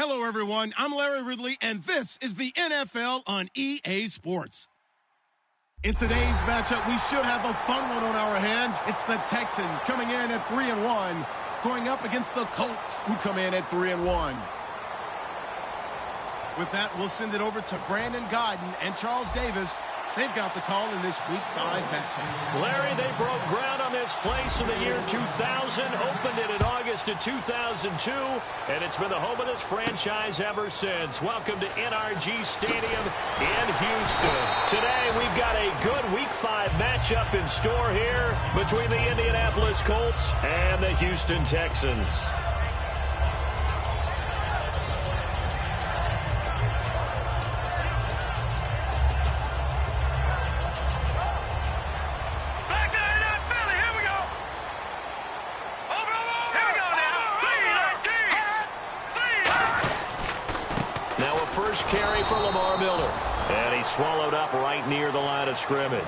Hello, everyone. I'm Larry Ridley, and this is the NFL on EA Sports. In today's matchup, we should have a fun one on our hands. It's the Texans coming in at 3-1, going up against the Colts, who come in at 3-1. With that, we'll send it over to Brandon Godden and Charles Davis. They've got the call in this Week 5 matchup. Larry, they broke ground on this place in the year 2000, opened it in August of 2002, and it's been the home of this franchise ever since. Welcome to NRG Stadium in Houston. Today, we've got a good Week 5 matchup in store here between the Indianapolis Colts and the Houston Texans. Carry for Lamar Miller. And he's swallowed up right near the line of scrimmage.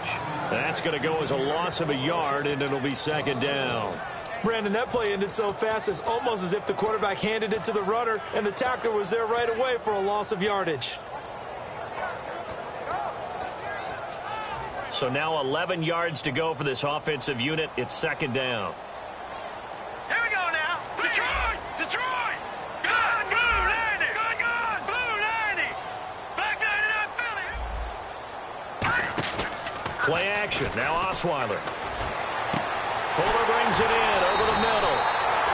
That's going to go as a loss of a yard, and it'll be second down. Brandon, that play ended so fast, it's almost as if the quarterback handed it to the runner, and the tackler was there right away for a loss of yardage. So now 11 yards to go for this offensive unit. It's second down. Here we go now. Detroit! Detroit! Play action. Now Osweiler. Fuller brings it in over the middle.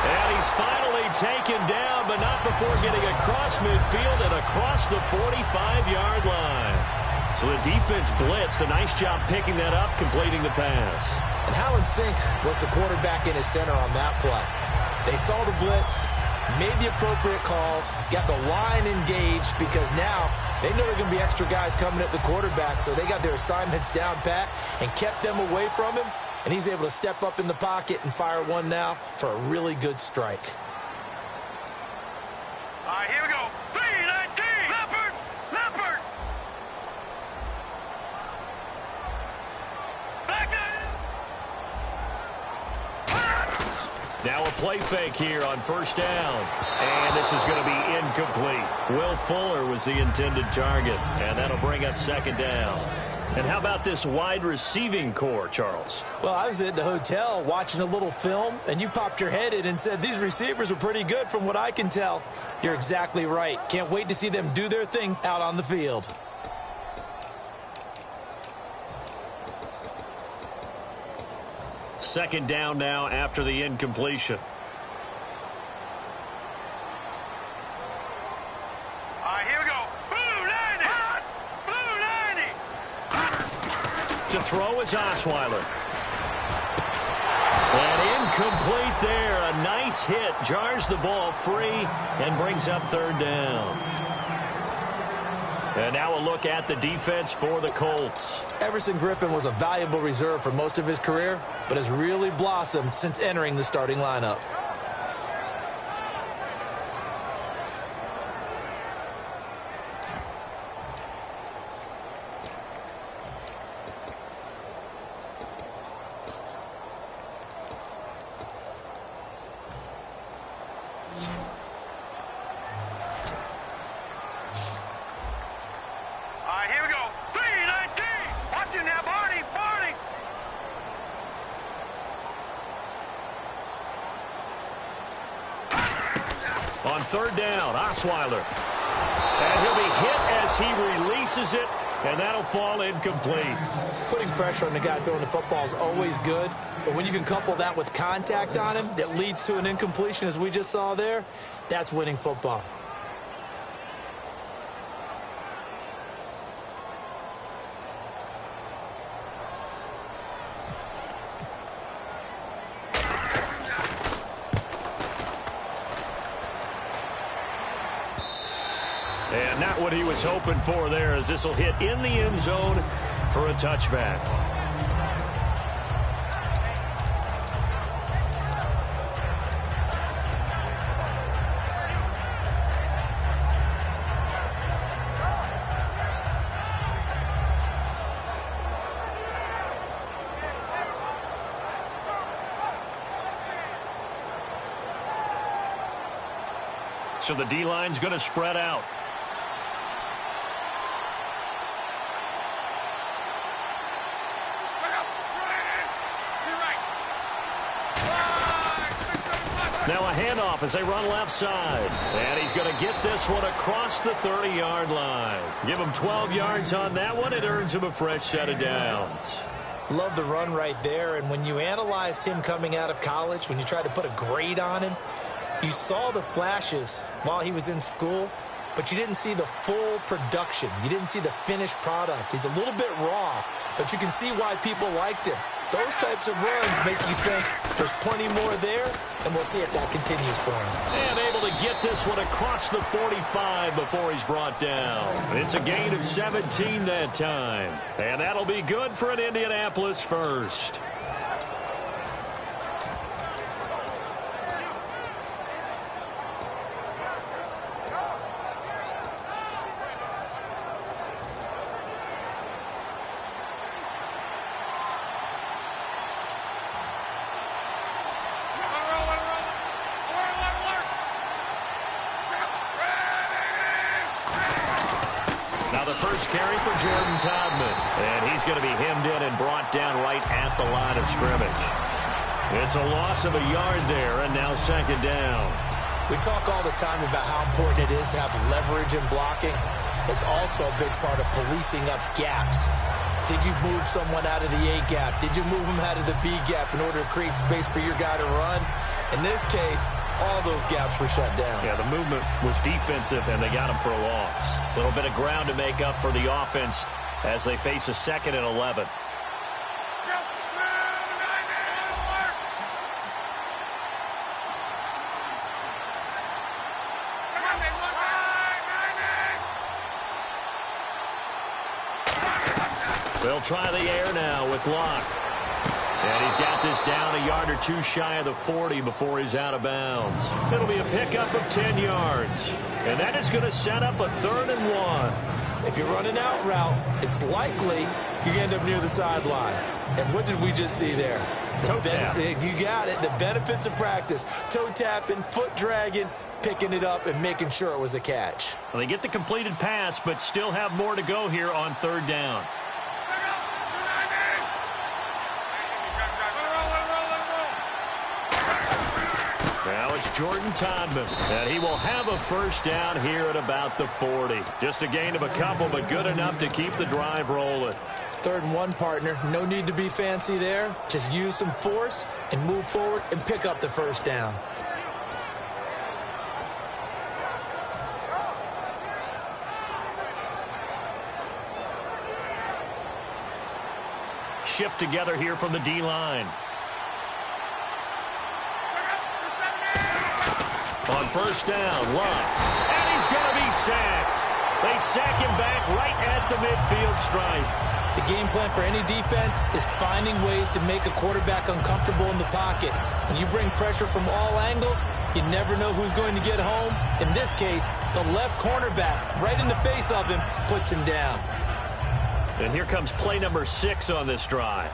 And he's finally taken down, but not before getting across midfield and across the 45-yard line. So the defense blitzed. A nice job picking that up, completing the pass. And how in sync was the quarterback in his center on that play? They saw the blitz, made the appropriate calls, got the line engaged, because now they know there are going to be extra guys coming at the quarterback, so they got their assignments down pat and kept them away from him, and he's able to step up in the pocket and fire one now for a really good strike. All right, here we go. 3-19. Leopard! Leopard! Back Now a play fake here on first down. And this is going to be incomplete. Will Fuller was the intended target. And that'll bring up second down. And how about this wide receiving core, Charles? Well, I was at the hotel watching a little film, and you popped your head in and said, these receivers are pretty good from what I can tell. You're exactly right. Can't wait to see them do their thing out on the field. Second down now after the incompletion. All right, here we go. Blue 90. Blue 90. To throw is Osweiler. And incomplete there. A nice hit. Jars the ball free and brings up third down. And now a look at the defense for the Colts. Everson Griffin was a valuable reserve for most of his career, but has really blossomed since entering the starting lineup. On third down, Osweiler. And he'll be hit as he releases it, and that'll fall incomplete. Putting pressure on the guy throwing the football is always good, but when you can couple that with contact on him that leads to an incompletion, as we just saw there, that's winning football. And not what he was hoping for there, as this will hit in the end zone for a touchback. So the D-line's going to spread out. Now a handoff as they run left side. And he's going to get this one across the 30-yard line. Give him 12 yards on that one. It earns him a fresh set of downs. Love the run right there. And when you analyzed him coming out of college, when you tried to put a grade on him, you saw the flashes while he was in school, but you didn't see the full production. You didn't see the finished product. He's a little bit raw, but you can see why people liked him. Those types of runs make you think there's plenty more there, and we'll see if that continues for him. And able to get this one across the 45 before he's brought down. It's a gain of 17 that time. And that'll be good for an Indianapolis first. Carry for Jordan Todman. And he's going to be hemmed in and brought down right at the line of scrimmage. It's a loss of a yard there, and now second down. We talk all the time about how important it is to have leverage in blocking. It's also a big part of policing up gaps. Did you move someone out of the A gap? Did you move them out of the B gap in order to create space for your guy to run? In this case, all those gaps were shut down. Yeah, the movement was defensive, and they got him for a loss. A little bit of ground to make up for the offense as they face a 2nd and 11. They'll try the air now with Locke. And he's got this down a yard or two shy of the 40 before he's out of bounds. It'll be a pickup of 10 yards. And that is going to set up a 3rd and 1. If you're running out route, it's likely you're going to end up near the sideline. And what did we just see there? Toe tap. You got it. The benefits of practice. Toe tapping, foot dragging, picking it up, and making sure it was a catch. Well, they get the completed pass, but still have more to go here on 3rd down. Now it's Jordan Todman, and he will have a first down here at about the 40. Just a gain of a couple, but good enough to keep the drive rolling. 3rd and 1, partner. No need to be fancy there. Just use some force and move forward and pick up the first down. Shift together here from the D-line. On first down, Locke. And he's going to be sacked. They sack him back right at the midfield stripe. The game plan for any defense is finding ways to make a quarterback uncomfortable in the pocket. When you bring pressure from all angles, you never know who's going to get home. In this case, the left cornerback, right in the face of him, puts him down. And here comes play number 6 on this drive.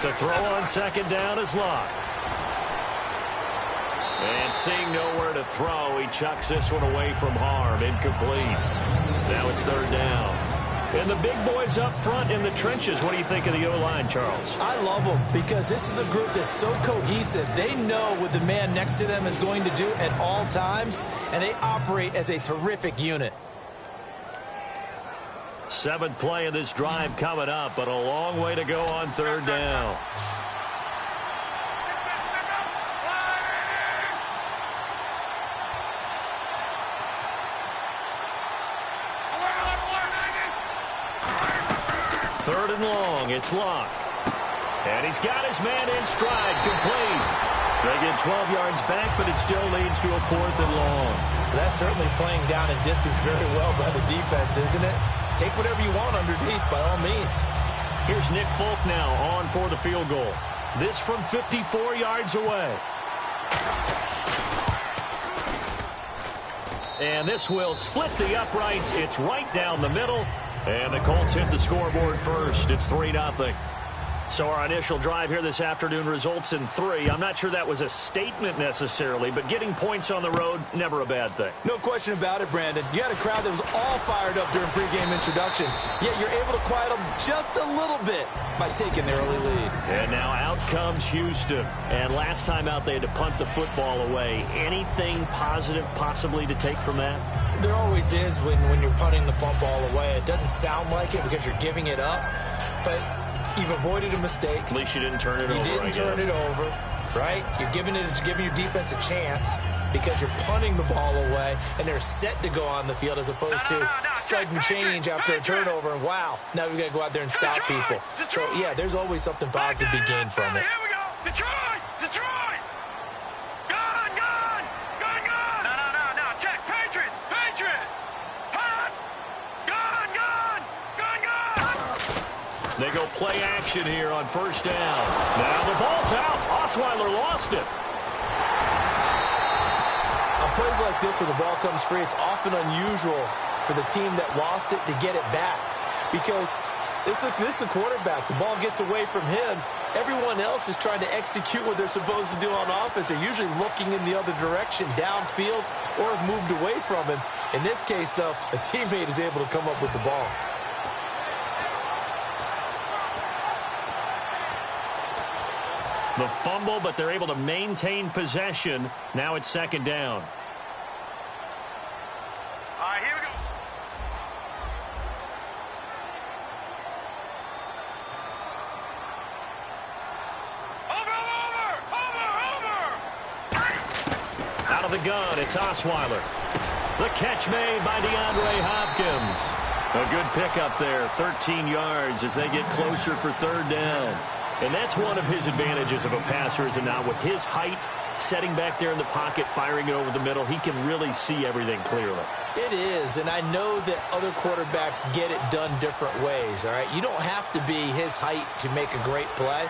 To throw on second down is Locke. And seeing nowhere to throw, he chucks this one away from harm. Incomplete. Now it's 3rd down. And the big boys up front in the trenches. What do you think of the O-line, Charles? I love them because this is a group that's so cohesive. They know what the man next to them is going to do at all times, and they operate as a terrific unit. 7th play of this drive coming up, but a long way to go on 3rd down. Third and long, it's Locke. And he's got his man in stride, complete. They get 12 yards back, but it still leads to a 4th and long. That's certainly playing down in distance very well by the defense, isn't it? Take whatever you want underneath, by all means. Here's Nick Folk now on for the field goal. This from 54 yards away. And this will split the uprights. It's right down the middle. And the Colts hit the scoreboard first. It's 3-0. So our initial drive here this afternoon results in 3. I'm not sure that was a statement necessarily, but getting points on the road, never a bad thing. No question about it, Brandon. You had a crowd that was all fired up during pregame introductions, yet you're able to quiet them just a little bit by taking the early lead. And now out comes Houston. And last time out, they had to punt the football away. Anything positive possibly to take from that? There always is when you're punting the ball away. It doesn't sound like it because you're giving it up, but you've avoided a mistake. At least you didn't turn it over. You didn't turn it over, right? You're giving your defense a chance because you're punting the ball away, and they're set to go on the field as opposed to sudden change after a turnover. And wow, now we've got to go out there and stop people. So, yeah, there's always something positive to be gained from it. Here we go. Detroit! Detroit! Gun! Gun! Gun! Gun! No. Check. Patriot! Patriot! Hot! Gun! Gun! Gun! Gun! They go play action here on first down. Now the ball's out. Osweiler lost it. On plays like this where the ball comes free, it's often unusual for the team that lost it to get it back because this is the quarterback. The ball gets away from him. Everyone else is trying to execute what they're supposed to do on offense. They're usually looking in the other direction, downfield, or have moved away from him. In this case, though, a teammate is able to come up with the ball. The fumble, but they're able to maintain possession. Now it's second down. All right, here we go. Over! Out of the gun, it's Osweiler. The catch made by DeAndre Hopkins. A good pickup there, 13 yards as they get closer for third down. And that's one of his advantages of a passer, is it not? With his height, setting back there in the pocket, firing it over the middle, he can really see everything clearly. It is, and I know that other quarterbacks get it done different ways, all right? You don't have to be his height to make a great play.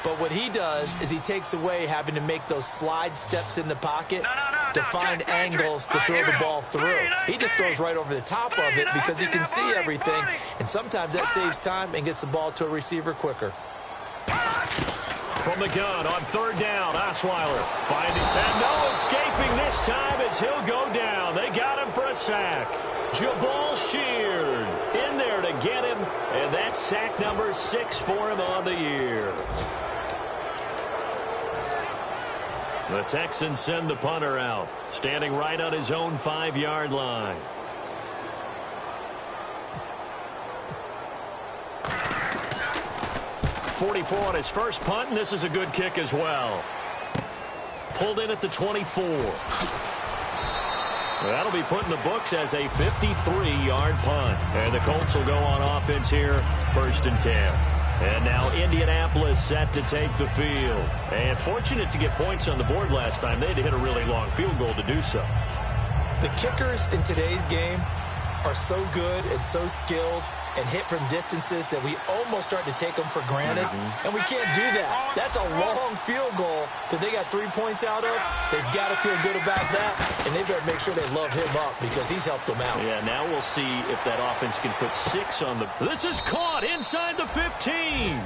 But what he does is he takes away having to make those slide steps in the pocket to find angles to throw the ball through. He just throws right over the top of it because he can see everything, and sometimes that saves time and gets the ball to a receiver quicker. From the gun on third down, Osweiler finding, and no escaping this time as he'll go down. They got him for a sack. Jabal Sheard in there to get him, and that's sack number 6 for him on the year. The Texans send the punter out, standing right on his own 5-yard line. .44 on his first punt, and this is a good kick as well. Pulled in at the 24. That'll be put in the books as a 53-yard punt. And the Colts will go on offense here, 1st and 10. And now Indianapolis set to take the field. And fortunate to get points on the board last time. They had to hit a really long field goal to do so. The kickers in today's game are so good and so skilled and hit from distances that we almost start to take them for granted. And we can't do that. That's a long field goal that they got 3 points out of. They've got to feel good about that, and they better make sure they love him up because he's helped them out. Yeah, now we'll see if that offense can put 6 on the... This is caught inside the 15.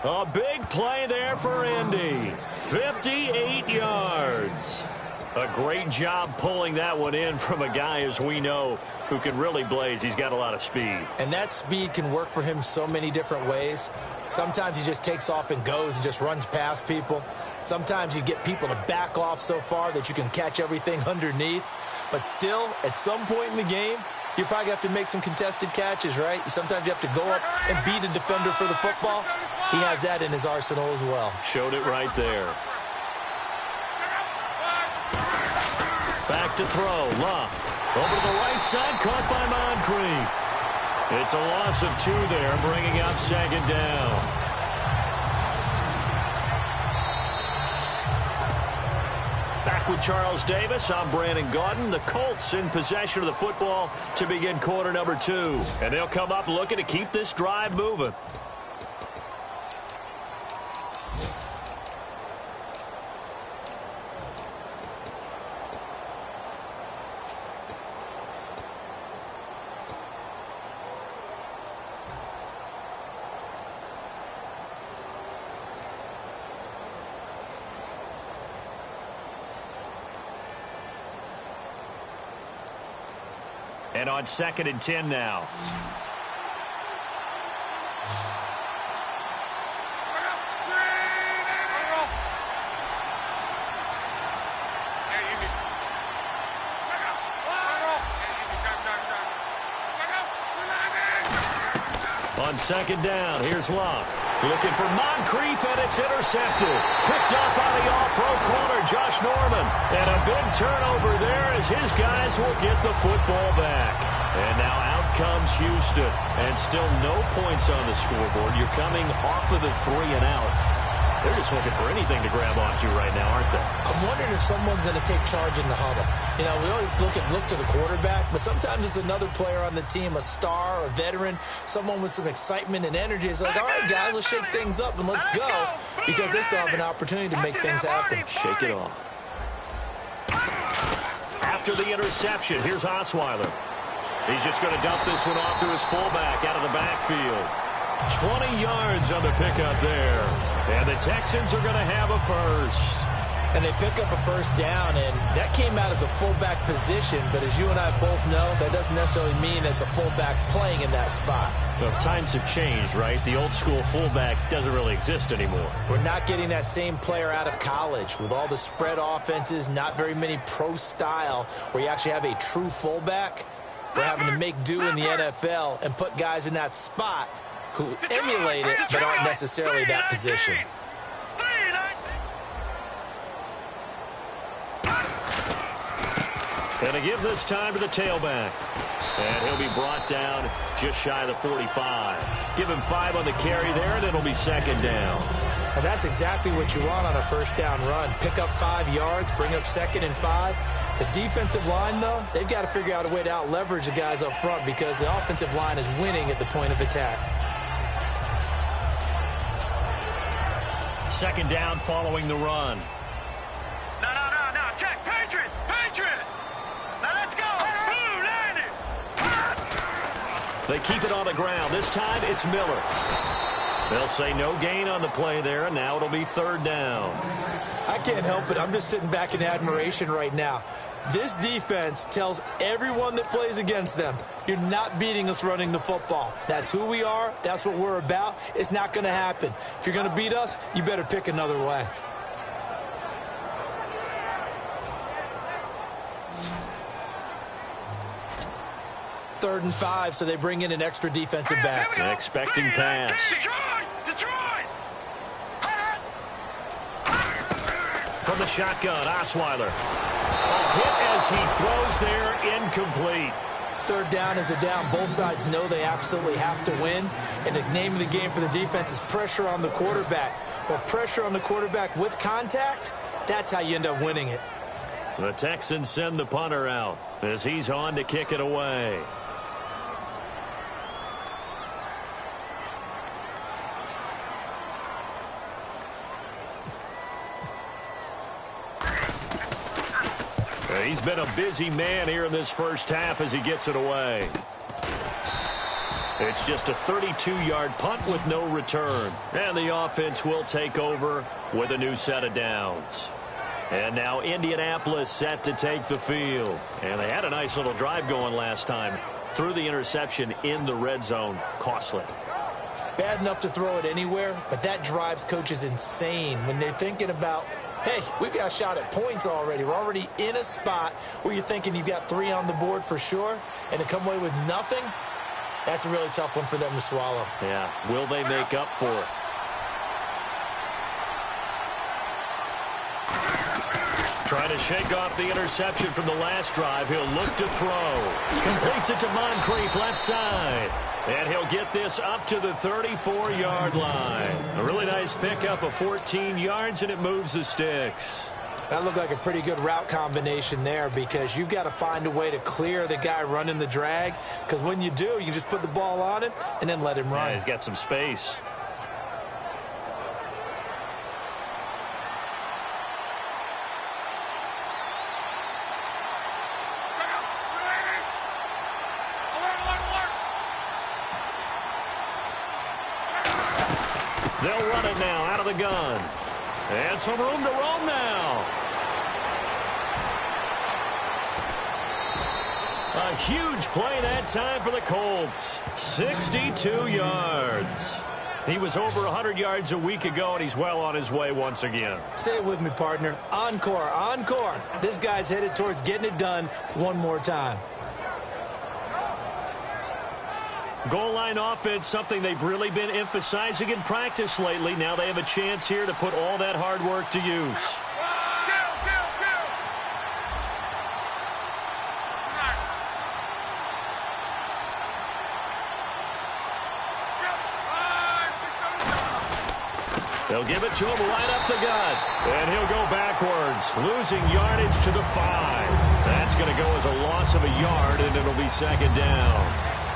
A big play there for Indy. 58 yards. A great job pulling that one in from a guy, as we know, who can really blaze. He's got a lot of speed. And that speed can work for him so many different ways. Sometimes he just takes off and goes and just runs past people. Sometimes you get people to back off so far that you can catch everything underneath. But still, at some point in the game, you probably have to make some contested catches, right? Sometimes you have to go up and beat a defender for the football. He has that in his arsenal as well. Showed it right there. Back to throw. Luck. Over to the right side. Caught by Moncrief. It's a loss of 2 there, bringing up second down. Back with Charles Davis. I'm Brandon Gaudin. The Colts in possession of the football to begin quarter number 2. And they'll come up looking to keep this drive moving. And on 2nd and 10 now. On 2nd down, here's Locke. Looking for Moncrief, and it's intercepted. Picked up by the all-pro corner, Josh Norman. And a big turnover there as his guys will get the football back. And now out comes Houston. And still no points on the scoreboard. You're coming off of the 3 and out. They're just looking for anything to grab onto right now, aren't they? I'm wondering if someone's going to take charge in the huddle. You know, we always look to the quarterback, but sometimes it's another player on the team, a star, a veteran, someone with some excitement and energy. It's like, all right, guys, let's shake things up and let's go, because they still have an opportunity to make things happen. Shake it off. After the interception, here's Osweiler. He's just going to dump this one off to his fullback out of the backfield. 20 yards on the pickup there. And the Texans are going to have a first. And they pick up a first down, and that came out of the fullback position. But as you and I both know, that doesn't necessarily mean it's a fullback playing in that spot. Well, times have changed, right? The old school fullback doesn't really exist anymore. We're not getting that same player out of college with all the spread offenses, not very many pro style, where you actually have a true fullback. We're having to make do in the NFL and put guys in that spot who emulate it but aren't necessarily that position. And to give this time to the tailback. And he'll be brought down just shy of the 45. Give him 5 on the carry there, and it'll be 2nd down. And that's exactly what you want on a first down run. Pick up 5 yards, bring up 2nd and 5. The defensive line, though, they've got to figure out a way to out-leverage the guys up front because the offensive line is winning at the point of attack. 2nd down following the run. No. Check. Patriot. Now let's go. Blue, landed. They keep it on the ground. This time it's Miller. They'll say no gain on the play there, and now it'll be 3rd down. I can't help it. I'm just sitting back in admiration right now. This defense tells everyone that plays against them, you're not beating us running the football. That's who we are. That's what we're about. It's not going to happen. If you're going to beat us, you better pick another way. Third and 5, so they bring in an extra defensive back. Expecting pass. Detroit! From the shotgun, Osweiler. A hit as he throws there, incomplete. 3rd down is the down. Both sides know they absolutely have to win. And the name of the game for the defense is pressure on the quarterback. But pressure on the quarterback with contact, that's how you end up winning it. The Texans send the punter out as he's on to kick it away. He's been a busy man here in this first half as he gets it away. It's just a 32-yard punt with no return. And the offense will take over with a new set of downs. And now Indianapolis set to take the field. And they had a nice little drive going last time. Threw the interception in the red zone. Costly. Bad enough to throw it anywhere, but that drives coaches insane when they're thinking about, hey, we've got a shot at points already. We're already in a spot where you're thinking you've got 3 on the board for sure, and to come away with nothing, that's a really tough one for them to swallow. Yeah, will they make up for it? Trying to shake off the interception from the last drive. He'll look to throw. Completes it to Moncrief, left side. And he'll get this up to the 34-yard line. A really nice pickup of 14 yards, and it moves the sticks. That looked like a pretty good route combination there because you've got to find a way to clear the guy running the drag. Because when you do, you can just put the ball on him and then let him run. Yeah, he's got some space. They'll run it now out of the gun. And some room to roam now. A huge play that time for the Colts. 62 yards. He was over 100 yards a week ago, and he's well on his way once again. Say it with me, partner. Encore, encore. This guy's headed towards getting it done one more time. Goal line offense, something they've really been emphasizing in practice lately. Now they have a chance here to put all that hard work to use. They'll give it to him right up the gut. And he'll go backwards, losing yardage to the 5. That's going to go as a loss of a yard, and it'll be second down.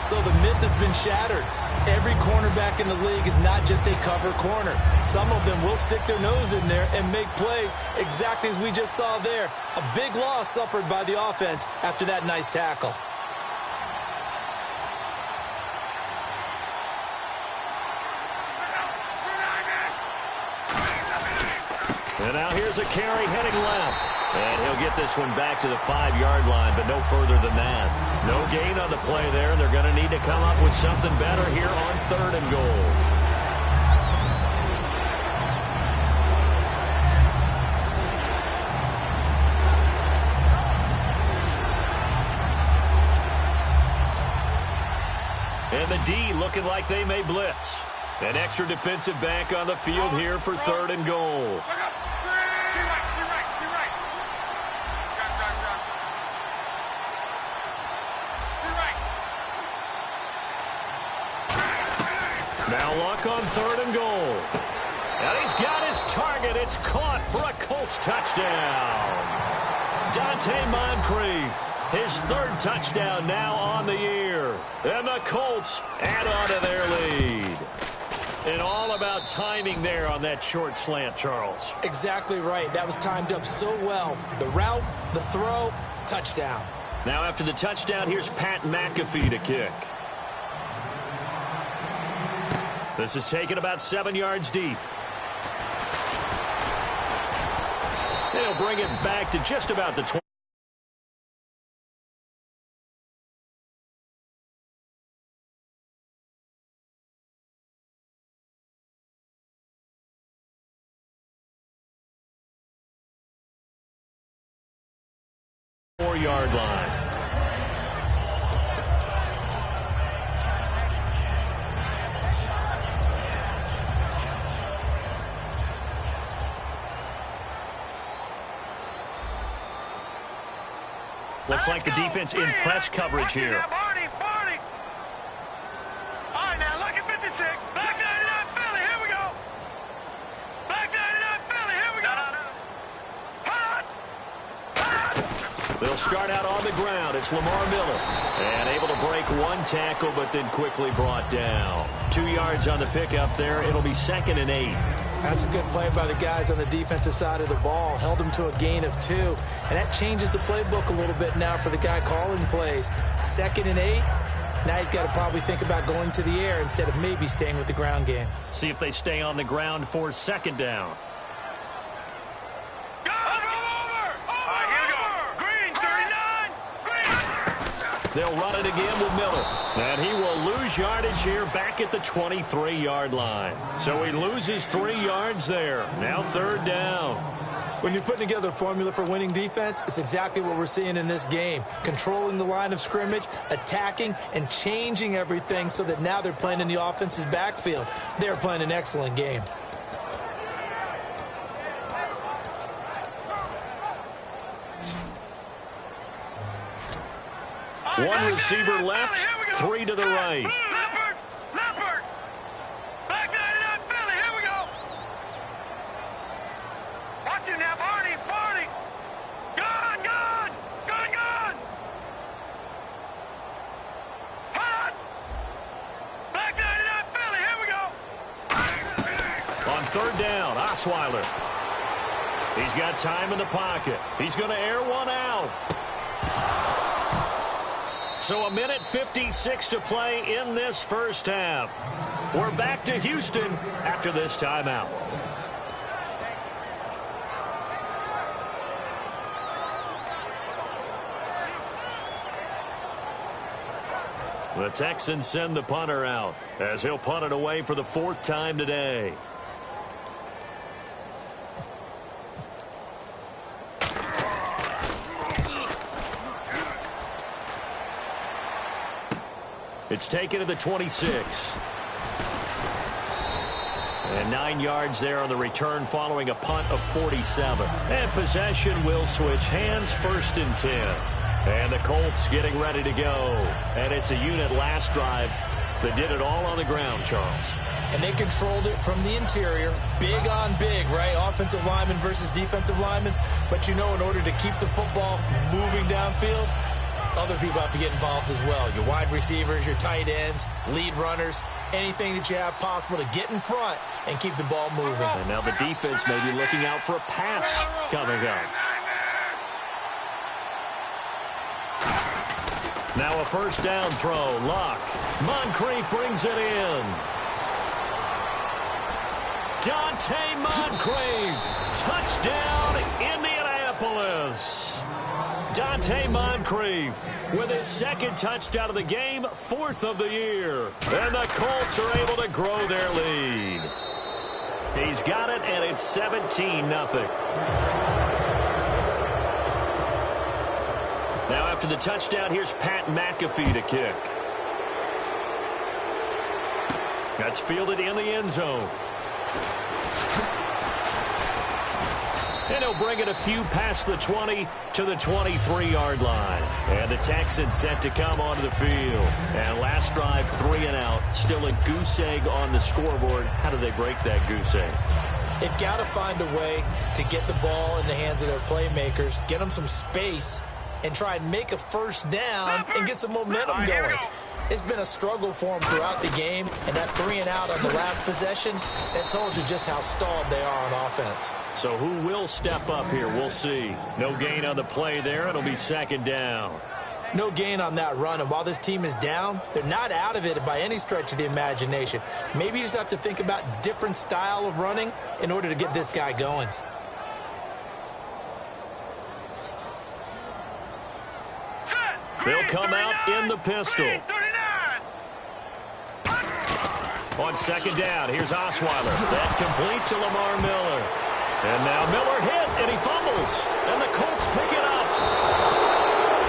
So the myth has been shattered. Every cornerback in the league is not just a cover corner. Some of them will stick their nose in there and make plays exactly as we just saw there. A big loss suffered by the offense after that nice tackle. And now here's a carry heading left. And he'll get this one back to the 5-yard line, but no further than that. No gain on the play there, and they're going to need to come up with something better here on 3rd and goal. And the D looking like they may blitz. An extra defensive back on the field here for 3rd and goal. Now luck on 3rd and goal. And he's got his target. It's caught for a Colts touchdown. Dante Moncrief, his 3rd touchdown now on the year. And the Colts add on to their lead. And all about timing there on that short slant, Charles. Exactly right. That was timed up so well. The route, the throw, touchdown. Now after the touchdown, here's Pat McAfee to kick. This is taken about 7 yards deep. They'll bring it back to just about the 20. Yard line. Looks like the defense in press coverage here. They'll start out on the ground. It's Lamar Miller. And able to break one tackle, but then quickly brought down. 2 yards on the pickup there. It'll be 2nd and 8. That's a good play by the guys on the defensive side of the ball. Held them to a gain of 2. And that changes the playbook a little bit now for the guy calling plays. 2nd and 8. Now he's got to probably think about going to the air instead of maybe staying with the ground game. See if they stay on the ground for 2nd down. They'll run it again with Miller. And he will lose yardage here back at the 23-yard line. So he loses 3 yards there. Now 3rd down. When you're putting together a formula for winning defense, it's exactly what we're seeing in this game. Controlling the line of scrimmage, attacking, and changing everything so that now they're playing in the offense's backfield. They're playing an excellent game. One receiver left, 3 to the right. Leopard! Back 99 Philly, here we go! Watch him now, Barney! Gone! Hot! Back 99 Philly, here we go! On 3rd down, Osweiler. He's got time in the pocket. He's going to air one out. So 1:56 to play in this first half. We're back to Houston after this timeout. The Texans send the punter out as he'll punt it away for the 4th time today. It's taken to the 26. And 9 yards there on the return following a punt of 47. And possession will switch hands, 1st and 10. And the Colts getting ready to go. And it's a unit last drive that did it all on the ground, Charles. And they controlled it from the interior. Big on big, right? Offensive lineman versus defensive lineman. But you know, in order to keep the football moving downfield, other people have to get involved as well. Your wide receivers, your tight ends, lead runners, anything that you have possible to get in front and keep the ball moving. And now the defense may be looking out for a pass coming up. Now a 1st down throw. Luck. Moncrief brings it in. Dante Moncrief. Touchdown, Indianapolis. Dante Moncrief with his 2nd touchdown of the game, 4th of the year. And the Colts are able to grow their lead. He's got it, and it's 17-0. Now after the touchdown, here's Pat McAfee to kick. That's fielded in the end zone. And he'll bring it a few past the 20 to the 23-yard line. And the Texans set to come onto the field. And last drive, 3 and out. Still a goose egg on the scoreboard. How do they break that goose egg? They've got to find a way to get the ball in the hands of their playmakers, get them some space, and try and make a 1st down and get some momentum going. It's been a struggle for them throughout the game, and that 3 and out on the last possession, that told you just how stalled they are on offense. So who will step up here? We'll see. No gain on the play there. It'll be 2nd down. No gain on that run, and while this team is down, they're not out of it by any stretch of the imagination. Maybe you just have to think about different style of running in order to get this guy going. They'll come out in the pistol. On 2nd down, here's Osweiler. That complete to Lamar Miller. And now Miller hit, and he fumbles. And the Colts pick it up.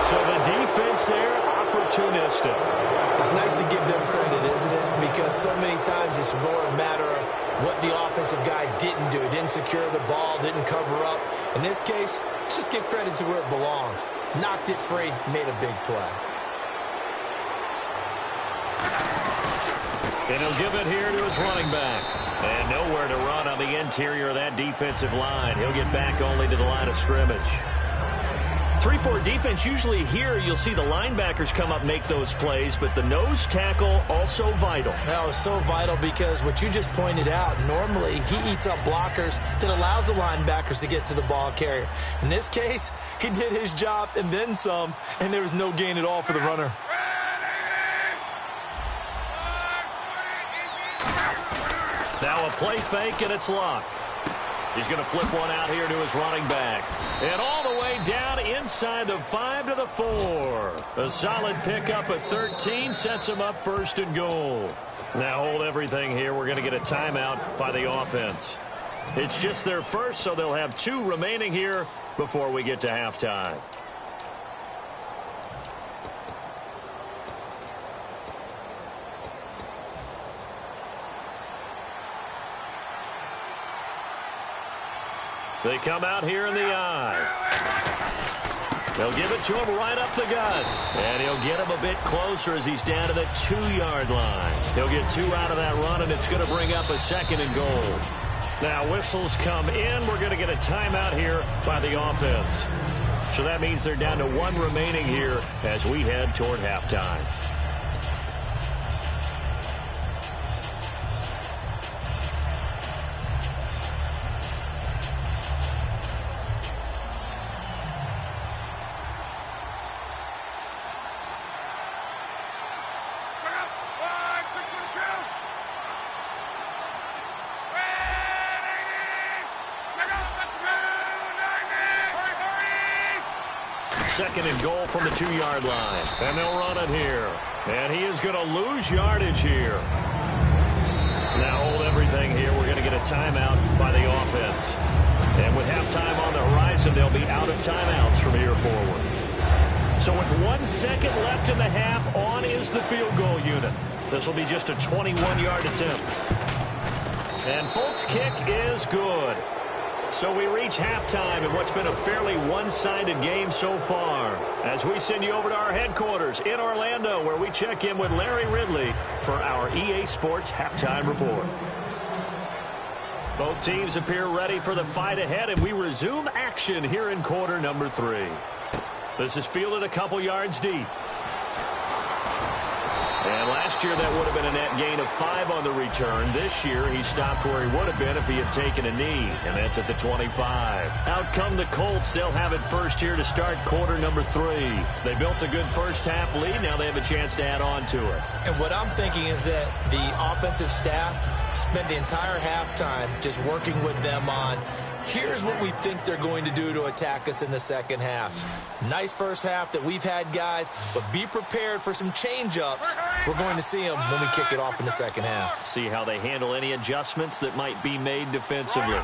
So the defense there, opportunistic. It's nice to give them credit, isn't it? Because so many times it's more a matter of what the offensive guy didn't do. Didn't secure the ball, didn't cover up. In this case, let's just give credit to where it belongs. Knocked it free, made a big play. And he'll give it here to his running back. And nowhere to run on the interior of that defensive line. He'll get back only to the line of scrimmage. 3-4 defense, usually here you'll see the linebackers come up make those plays, but the nose tackle also vital. That was so vital because what you just pointed out, normally he eats up blockers that allows the linebackers to get to the ball carrier. In this case, he did his job and then some, and there was no gain at all for the runner. Now a play fake, and it's Luck. He's going to flip one out here to his running back. And all the way down inside the 5 to the 4. A solid pickup at 13 sets him up 1st and goal. Now hold everything here. We're going to get a timeout by the offense. It's just their first, so they'll have 2 remaining here before we get to halftime. They come out here in the eye. They'll give it to him right up the gut. And he'll get him a bit closer as he's down to the 2-yard line. He'll get 2 out of that run, and it's going to bring up a 2nd and goal. Now whistles come in. We're going to get a timeout here by the offense. So that means they're down to 1 remaining here as we head toward halftime. second and goal from the 2-yard line. And they'll run it here. And he is going to lose yardage here. Now hold everything here. We're going to get a timeout by the offense. And with halftime on the horizon, they'll be out of timeouts from here forward. So with 1 second left in the half, on is the field goal unit. This will be just a 21-yard attempt. And Folk's kick is good. So we reach halftime in what's been a fairly one-sided game so far. As we send you over to our headquarters in Orlando, where we check in with Larry Ridley for our EA Sports Halftime Report. Both teams appear ready for the fight ahead, and we resume action here in quarter number 3. This is fielded a couple yards deep. And last year that would have been a net gain of 5 on the return. This year he stopped where he would have been if he had taken a knee, and that's at the 25. Out come the Colts. They'll have it first here to start quarter number 3. They built a good first-half lead. Now they have a chance to add on to it. And what I'm thinking is that the offensive staff spent the entire halftime just working with them on, here's what we think they're going to do to attack us in the second half. Nice first half that we've had, guys, but be prepared for some change-ups. We're going to see them when we kick it off in the second half. See how they handle any adjustments that might be made defensively.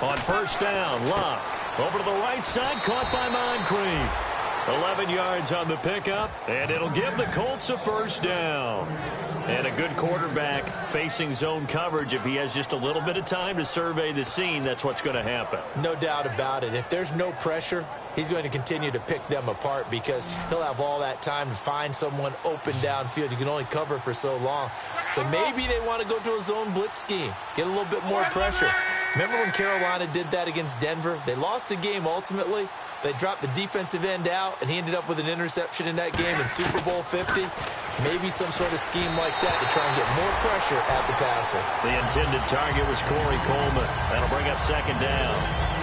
On first down, Luck. Over to the right side, caught by Moncrief. 11 yards on the pickup, and it'll give the Colts a first down. And a good quarterback facing zone coverage. If he has just a little bit of time to survey the scene, that's what's going to happen. No doubt about it. If there's no pressure, he's going to continue to pick them apart because he'll have all that time to find someone open downfield. You can only cover for so long. So maybe they want to go to a zone blitz scheme, get a little bit more pressure. Remember when Carolina did that against Denver? They lost the game ultimately. They dropped the defensive end out, and he ended up with an interception in that game in Super Bowl 50. Maybe some sort of scheme like that to try and get more pressure at the passer. The intended target was Corey Coleman. That'll bring up second down.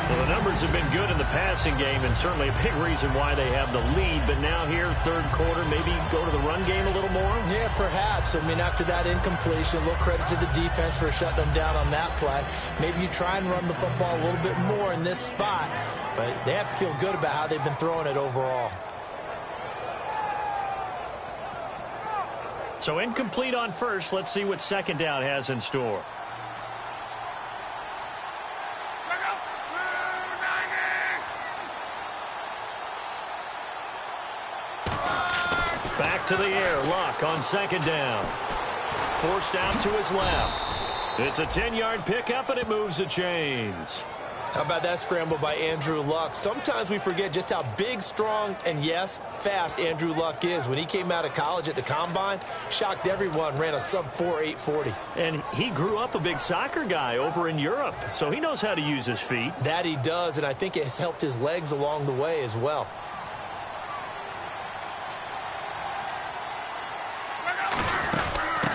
Well, the numbers have been good in the passing game, and certainly a big reason why they have the lead. But now here, third quarter, maybe go to the run game a little more? Yeah, perhaps. I mean, after that incompletion, a little credit to the defense for shutting them down on that play. Maybe you try and run the football a little bit more in this spot. But they have to feel good about how they've been throwing it overall. So incomplete on first. Let's see what second down has in store. Back to the air. Luck on second down. Forced out to his left. It's a 10-yard pickup, and it moves the chains. How about that scramble by Andrew Luck? Sometimes we forget just how big, strong, and, yes, fast Andrew Luck is. When he came out of college at the Combine, shocked everyone, ran a sub-4 840. And he grew up a big soccer guy over in Europe, so he knows how to use his feet. That he does, and I think it has helped his legs along the way as well.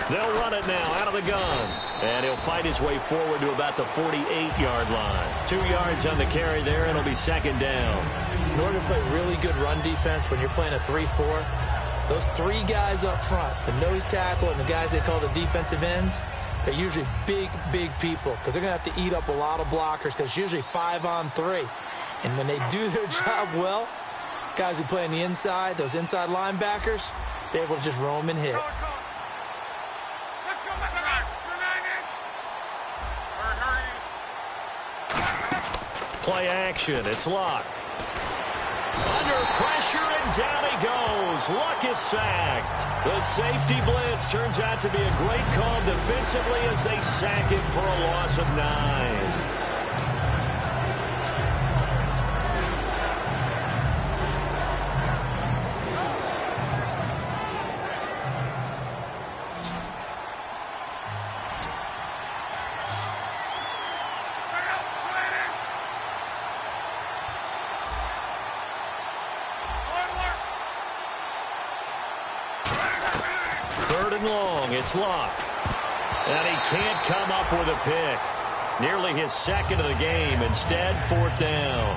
They'll run it now out of the gun. And he'll fight his way forward to about the 48-yard line. 2 yards on the carry there, and it'll be second down. In order to play really good run defense when you're playing a 3-4, those 3 guys up front, the nose tackle and the guys they call the defensive ends, they're usually big, big people because they're going to have to eat up a lot of blockers because it's usually 5-on-3. And when they do their job well, guys who play on the inside, those inside linebackers, they're able to just roam and hit. Play action. It's Luck. Under pressure, and down he goes. Luck is sacked. The safety blitz turns out to be a great call defensively as they sack him for a loss of 9. Long, it's Luck. And he can't come up with a pick. Nearly his second of the game. Instead, fourth down.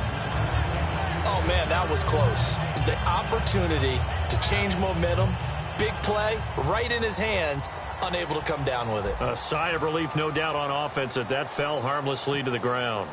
Oh, man, that was close. The opportunity to change momentum, big play, right in his hands, unable to come down with it. A sigh of relief, no doubt, on offense that fell harmlessly to the ground.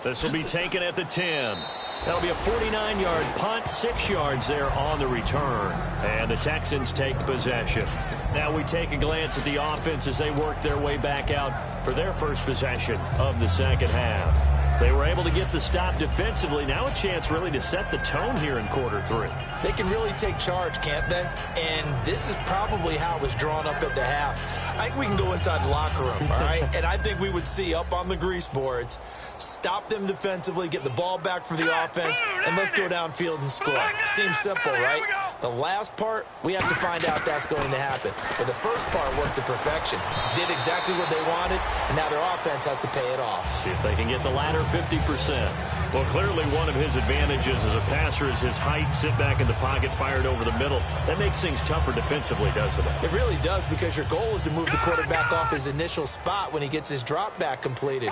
This will be taken at the 10. That'll be a 49-yard punt, 6 yards there on the return. And the Texans take possession. Now we take a glance at the offense as they work their way back out for their first possession of the second half. They were able to get the stop defensively. Now a chance really to set the tone here in quarter 3. They can really take charge, can't they? And this is probably how it was drawn up at the half. I think we can go inside the locker room, all right? And I think we would see up on the grease boards, stop them defensively, get the ball back for the offense, and let's go downfield and score. Seems simple, right? The last part, we have to find out that's going to happen. But the first part worked to perfection. Did exactly what they wanted, and now their offense has to pay it off. See if they can get the latter 50%. Well, clearly one of his advantages as a passer is his height, sit back in the pocket, fired over the middle. That makes things tougher defensively, doesn't it? It really does, because your goal is to move the quarterback off his initial spot when he gets his drop back completed.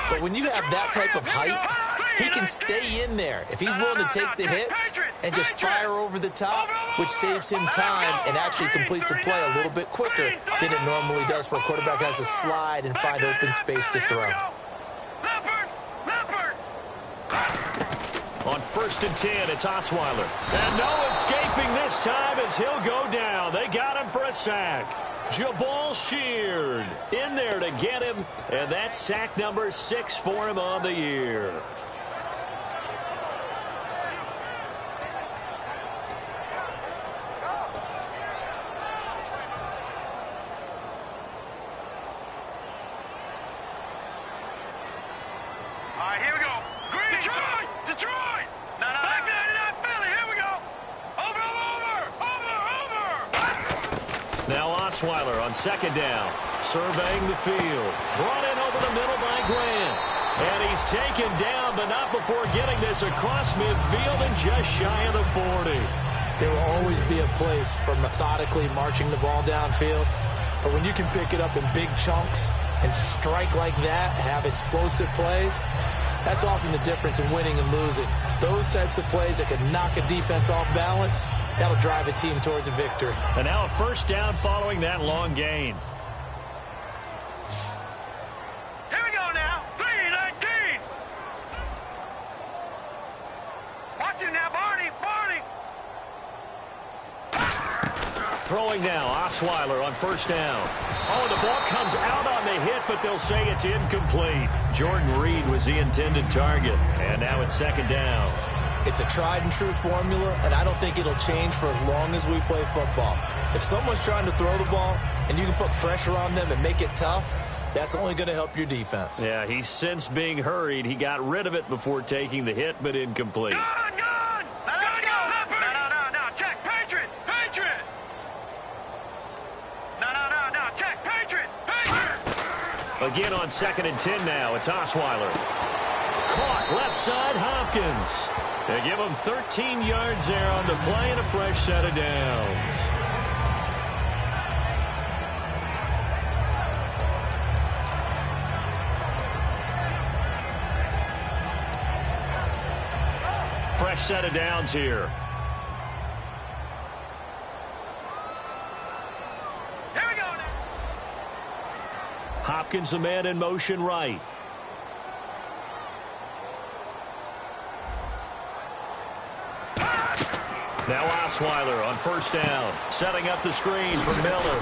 But when you have that type of height, he can stay in there if he's willing to take the hits and just fire over the top, which saves him time and actually completes a play a little bit quicker than it normally does for a quarterback who has to slide and find open space to throw. On 1st and 10, it's Osweiler. And no escaping this time as he'll go down. They got him for a sack. Jabal Sheard in there to get him, and that's sack number 6 for him on the year. All right, here we go. Green. Detroit. No. Back there, not Philly. Here we go. Over. Now Osweiler on 2nd down, surveying the field. Brought in over the middle by Grant. And he's taken down, but not before getting this across midfield and just shy of the 40. There will always be a place for methodically marching the ball downfield. But when you can pick it up in big chunks and strike like that, have explosive plays, that's often the difference in winning and losing. Those types of plays that can knock a defense off balance, that'll drive a team towards a victory. And now a 1st down following that long gain. Here we go now. 3-19. Watch it now, Barney. Throwing now, Osweiler on 1st down. Oh, the ball comes out on the hit, but they'll say it's incomplete. Jordan Reed was the intended target, and now it's 2nd down. It's a tried-and-true formula, and I don't think it'll change for as long as we play football. If someone's trying to throw the ball and you can put pressure on them and make it tough, that's only going to help your defense. Yeah, he's since being hurried. He got rid of it before taking the hit, but incomplete. Gone. Let's go. No. Check. Patriot. No. Check. Patriot. Again on 2nd and 10 now. It's Osweiler. Caught left side, Hopkins. They give him 13 yards there on the play and a fresh set of downs. Fresh set of downs here. Here we go now. Hopkins, the man in motion right. Now Osweiler on 1st down, setting up the screen for Miller.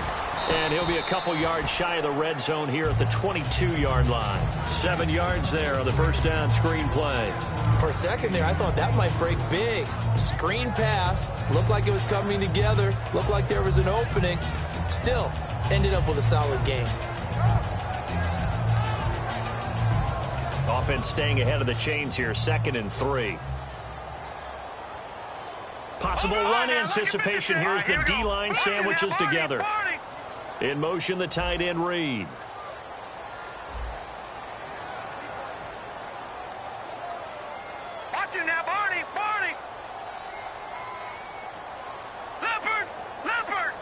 And he'll be a couple yards shy of the red zone here at the 22-yard line. 7 yards there on the 1st down screen play. For a second there, I thought that might break big. Screen pass, looked like it was coming together, looked like there was an opening. Still, ended up with a solid game. Offense staying ahead of the chains here, 2nd and 3. Possible run anticipation. Here's the D-line sandwiches together. In motion, the tight end Reed. Watch it now, Barney. Leopard.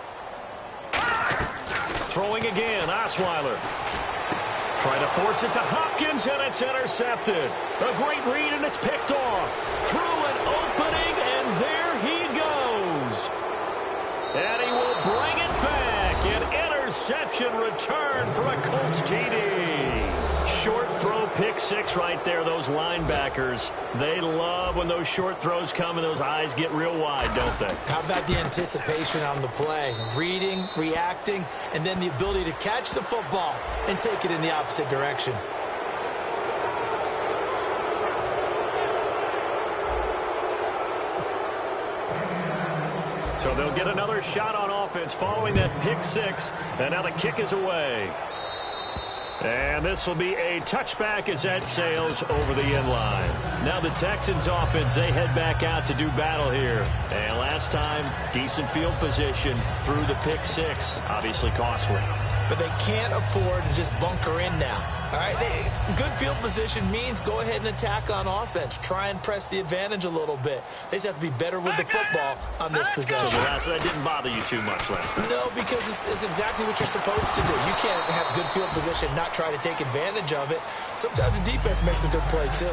Throwing again, Osweiler. Trying to force it to Hopkins, and it's intercepted. A great read, and it's picked off. Through an opening, and there he goes. And he will bring it back. An interception return for a Colts TD. Short throw, pick six right there. Those linebackers, they love when those short throws come and those eyes get real wide, don't they? How about the anticipation on the play? Reading, reacting, and then the ability to catch the football and take it in the opposite direction. So they'll get another shot on offense following that pick six, and now the kick is away. And this will be a touchback as that sails over the end line. Now the Texans offense, they head back out to do battle here. And last time, decent field position through the pick six. Obviously costly. But they can't afford to just bunker in now. All right, good field position means go ahead and attack on offense. Try and press the advantage a little bit. They just have to be better with the football on this possession. So that didn't bother you too much last time? No, because it's exactly what you're supposed to do. You can't have good field position, not try to take advantage of it. Sometimes the defense makes a good play, too.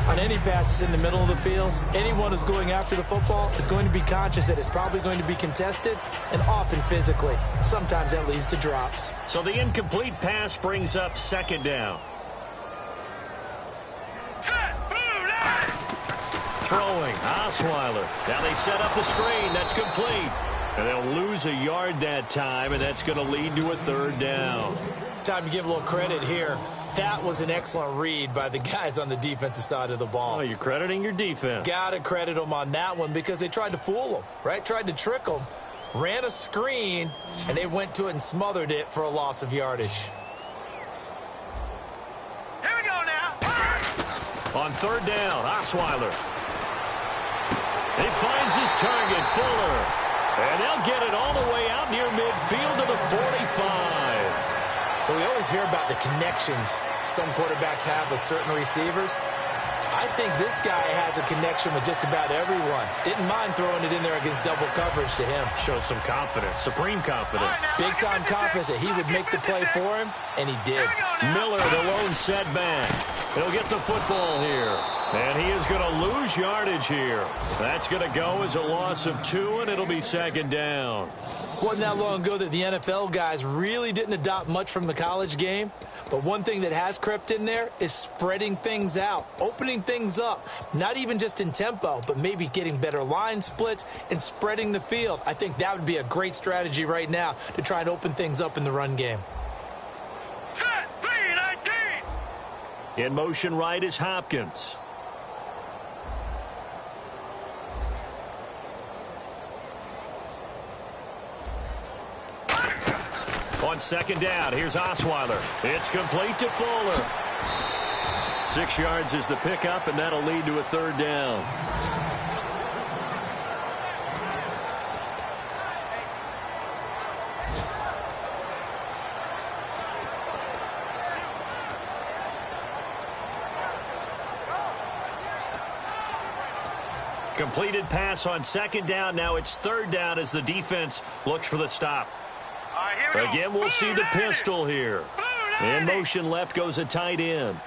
On any passes in the middle of the field, anyone who's going after the football is going to be conscious that it's probably going to be contested, and often physically. Sometimes that leads to drops. So the incomplete pass brings up second down. Throwing, Osweiler. Now they set up the screen. That's complete. And they'll lose a yard that time, and that's going to lead to a third down. Time to give a little credit here. That was an excellent read by the guys on the defensive side of the ball. Oh, you're crediting your defense. Got to credit them on that one because they tried to fool them, right? Tried to trick them. Ran a screen, and they went to it and smothered it for a loss of yardage. Here we go now. On third down, Osweiler. He finds his target, Fuller. And they'll get it all the way out near midfield to the 45. Well, we always hear about the connections some quarterbacks have with certain receivers. I think this guy has a connection with just about everyone. Didn't mind throwing it in there against double coverage to him. Shows some confidence, supreme confidence. Big-time confidence that he would make the play for him, and he did. Miller, the lone setback. He'll get the football here. And he is going to lose yardage here. That's going to go as a loss of 2, and it'll be second down. Wasn't that long ago that the NFL guys really didn't adopt much from the college game. But one thing that has crept in there is spreading things out, opening things up, not even just in tempo, but maybe getting better line splits and spreading the field. I think that would be a great strategy right now to try and open things up in the run game. Set, 3-19. In motion right is Hopkins. On second down, here's Osweiler. It's complete to Fuller. 6 yards is the pickup, and that'll lead to a third down. Completed pass on second down. Now it's third down as the defense looks for the stop. Again, we'll see the pistol here. In motion left goes a tight end.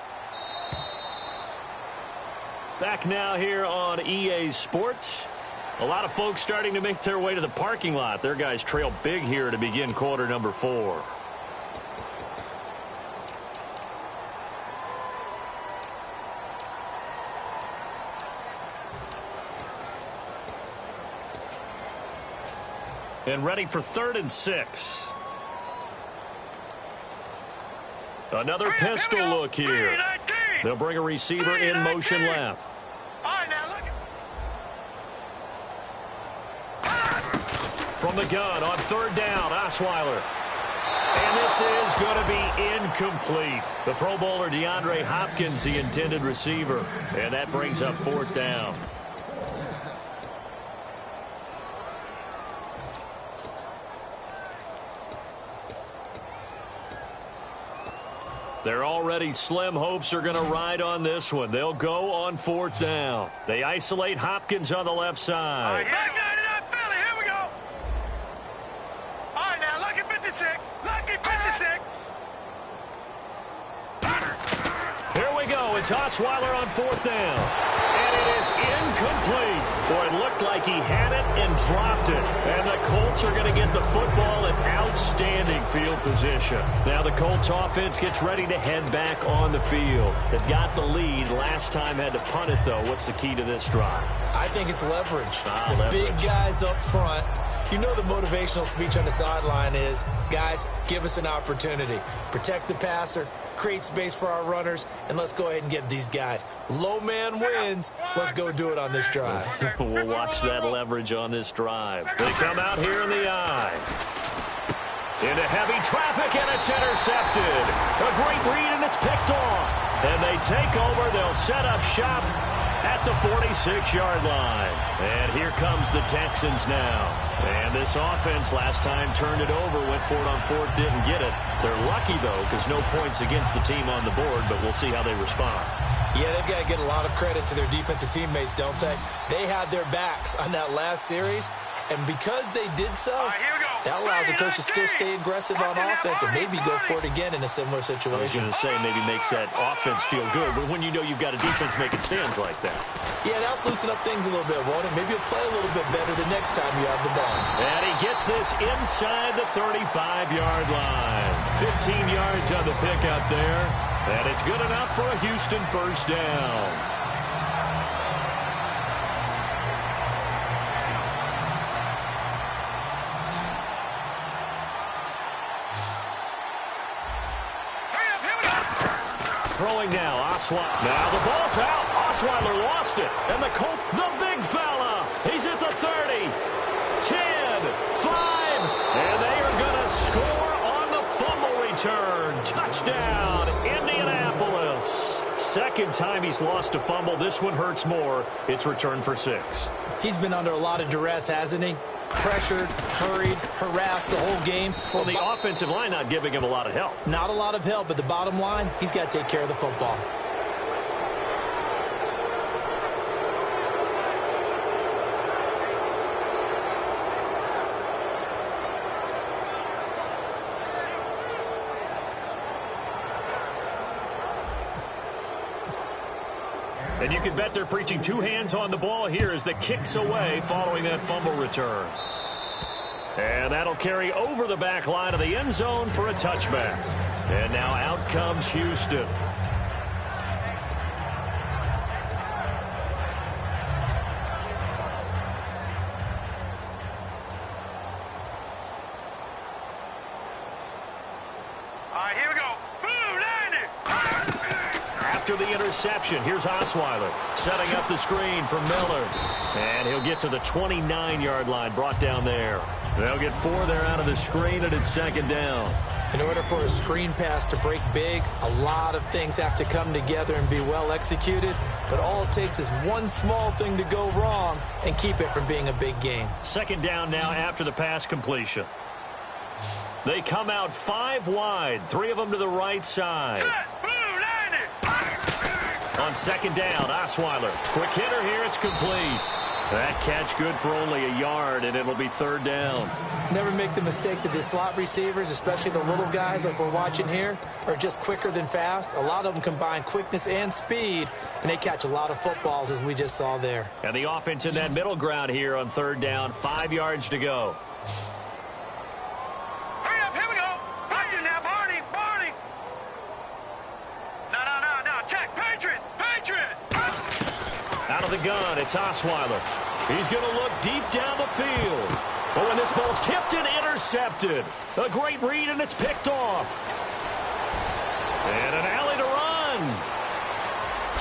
Back now here on EA Sports. A lot of folks starting to make their way to the parking lot. Their guys trail big here to begin quarter number 4. And ready for 3rd and 6. Another pistol look here. They'll bring a receiver in motion left. From the gun on third down, Osweiler. And this is going to be incomplete. The Pro Bowler DeAndre Hopkins, the intended receiver. And that brings up 4th down. They're already slim hopes are going to ride on this one. They'll go on 4th down. They isolate Hopkins on the left side. Here we go. All right, now, lucky 56. Lucky 56. we go. It's Osweiler on 4th down. And it is incomplete. Boy, it looked like he had it and dropped it. And the Colts are going to get the football in outstanding field position. Now the Colts offense gets ready to head back on the field. They've got the lead. Last time had to punt it, though. What's the key to this drive? I think it's leverage. Leverage. Big guys up front. You know the motivational speech on the sideline is, guys, give us an opportunity. Protect the passer, create space for our runners, and let's go ahead and get these guys. Low man wins. Let's go do it on this drive. We'll watch that leverage on this drive. They come out here in the eye. Into heavy traffic, and it's intercepted. A great read, and it's picked off. And they take over. They'll set up shop at the 46-yard line. And here comes the Texans now. And this offense last time turned it over, went for it on 4th, didn't get it. They're lucky, though, because no points against the team on the board, but we'll see how they respond. Yeah, they've got to get a lot of credit to their defensive teammates, don't they? They had their backs on that last series, and because they did so, that allows the coach to still stay aggressive on offense and maybe go for it again in a similar situation. I was going to say maybe makes that offense feel good, but when you know you've got a defense making stands like that. Yeah, that'll loosen up things a little bit, won't it? Maybe you'll play a little bit better the next time you have the ball. And he gets this inside the 35-yard line. 15 yards on the pickup there, and it's good enough for a Houston first down. Throwing now, Osweiler. Now the ball's out. Osweiler lost it. And the Colt, the big fella. He's at the 30, 10, 5. And they are going to score on the fumble return. Touchdown, Indianapolis. Second time he's lost a fumble. This one hurts more. It's returned for 6. He's been under a lot of duress, hasn't he? Pressured, hurried, harassed the whole game. Well, the offensive line not giving him a lot of help. Not a lot of help, but the bottom line, he's got to take care of the football. And you can bet they're preaching 2 hands on the ball here as the kick's away following that fumble return. And that'll carry over the back line of the end zone for a touchback. And now out comes Houston. Here we go. Boom, landed. After the interception, here's Osweiler setting up the screen for Miller. And he'll get to the 29-yard line, brought down there. They'll get 4 there out of the screen, and it's second down. In order for a screen pass to break big, a lot of things have to come together and be well executed. But all it takes is one small thing to go wrong and keep it from being a big game. Second down now after the pass completion. They come out 5 wide, 3 of them to the right side. Boom, landed. On second down, Osweiler. Quick hitter here, it's complete. That catch good for only a yard, and it'll be third down. Never make the mistake that the slot receivers, especially the little guys like we're watching here, are just quicker than fast. A lot of them combine quickness and speed, and they catch a lot of footballs, as we just saw there. And the offense in that middle ground here on third down, 5 yards to go. Hurry up, here we go. Watch it now, Barney. No, check. Patriot. Out of the gun, it's Osweiler. He's going to look deep down the field. Oh, and this ball's tipped and intercepted. A great read, and it's picked off. And an alley to run.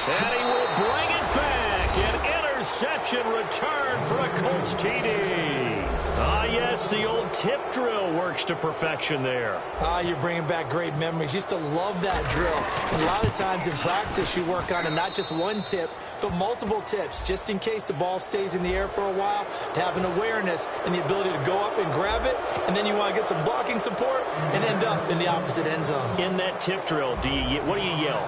And he will bring it back. An interception return for a Colts TD. Ah, yes, the old tip drill works to perfection there. You're bringing back great memories. Used to love that drill. And a lot of times in practice, you work on it, not just one tip, but multiple tips, just in case the ball stays in the air for a while, to have an awareness and the ability to go up and grab it, and then you want to get some blocking support and end up in the opposite end zone. In that tip drill, what do you yell?